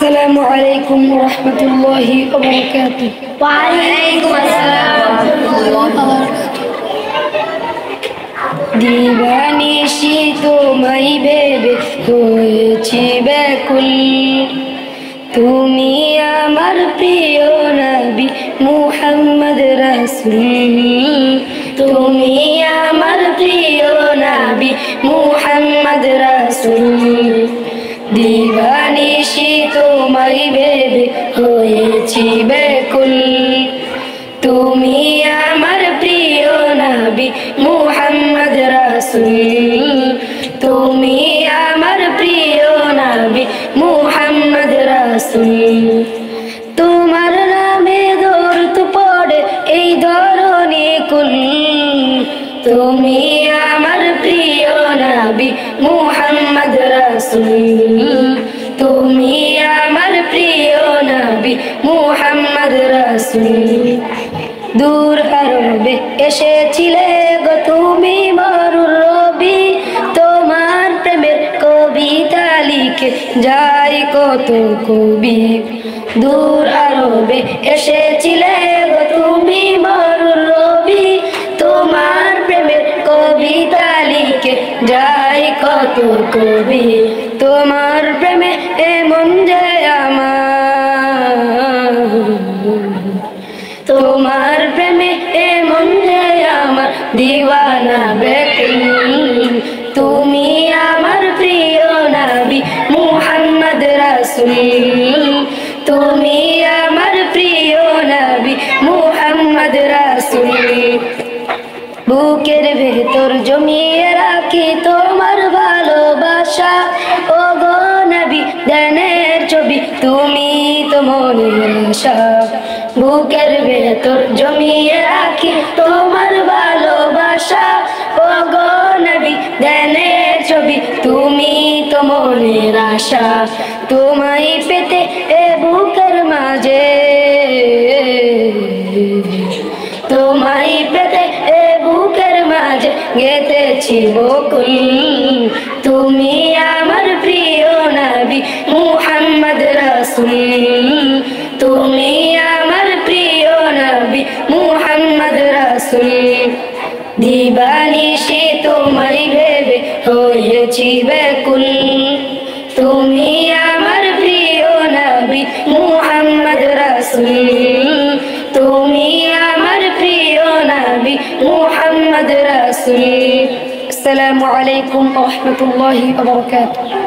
আসসালামু আলাইকুম ওয়া রাহমাতুল্লাহি ওয়া বারাকাতুহু। ওয়া আলাইকুম আসসালাম ওয়া রাহমাতুল্লাহি ওয়া বারাকাতুহু। দিবানিশি তোমায় ভেবে হয়েছি ব্যাকুল, তুমি আমার প্রিয় নবী মুহাম্মদ রাসূল, তুমি আমার প্রিয় নবী মুহাম্মদ রাসূল। দিবানিশি তোমায় ভেবে হয়েছি ব্যাকুল, তুমি আমার প্রিয় নবী মুহাম্মদ রাসূল, তুমি আমার প্রিয় নবী মুহাম্মদ রাসূল। তোমার নামে দরুদ পড়ে এই ধরনী কুল, তুমি আমার প্রিয় নবী মুহাম্মদ রাসূল, তুমি আমার প্রিয় নবী মুহাম্মদ রাসূল। দূর আরবে এসেছিলে গো তুমি মরুর রবি, তোমার প্রেমের কবিতা লিখে যায় কত কবি। দূর আরবে এসেছিলে গো তুমি মরুর রবি, তোমার প্রেমের কবিতা লিখে যায় কত কবি। তোমার প্রেমে এমন যে আমার, তোমার প্রেমে এমন যে আমার দিওয়ানা বেকুল, তুমি আমার প্রিয় নবী মুহাম্মদ রাসূল, তুমি আমার প্রিয় নবী মুহাম্মদ রাসূল। বুকের ভেতর জমিয়ে রাখি তোমার ভালোবাসা, ও গো নবী ধ্যানের ছবি তুমি তো মনের আশা। বুকের ভেতর জমিয়ে রাখি তোমার ভালোবাসা, ও গো নবী ধ্যানের ছবি তুমি তো মনের আশা। তোমায় পেতে এ বুকের মাঝে, তোমায় পেতে এ বুকের মাঝে গেঁথেছি বকুল, তুমি আমার প্রিয় নবী মুহাম্মদ রাসূল, তুমি আমার প্রিয় নবী মুহাম্মদ রাসূল। দিবানিশি তোমায় ভেবে হয়েছি ব্যাকুল, তুমি আমার প্রিয় নবী মুহাম্মদ রাসূল, তুমি আমার প্রিয় নবী মুহাম্মদ রাসূল। আসসালামু আলাইকুম ওয়া রাহমাতুল্লাহি ওয়া বারাকাতুহু।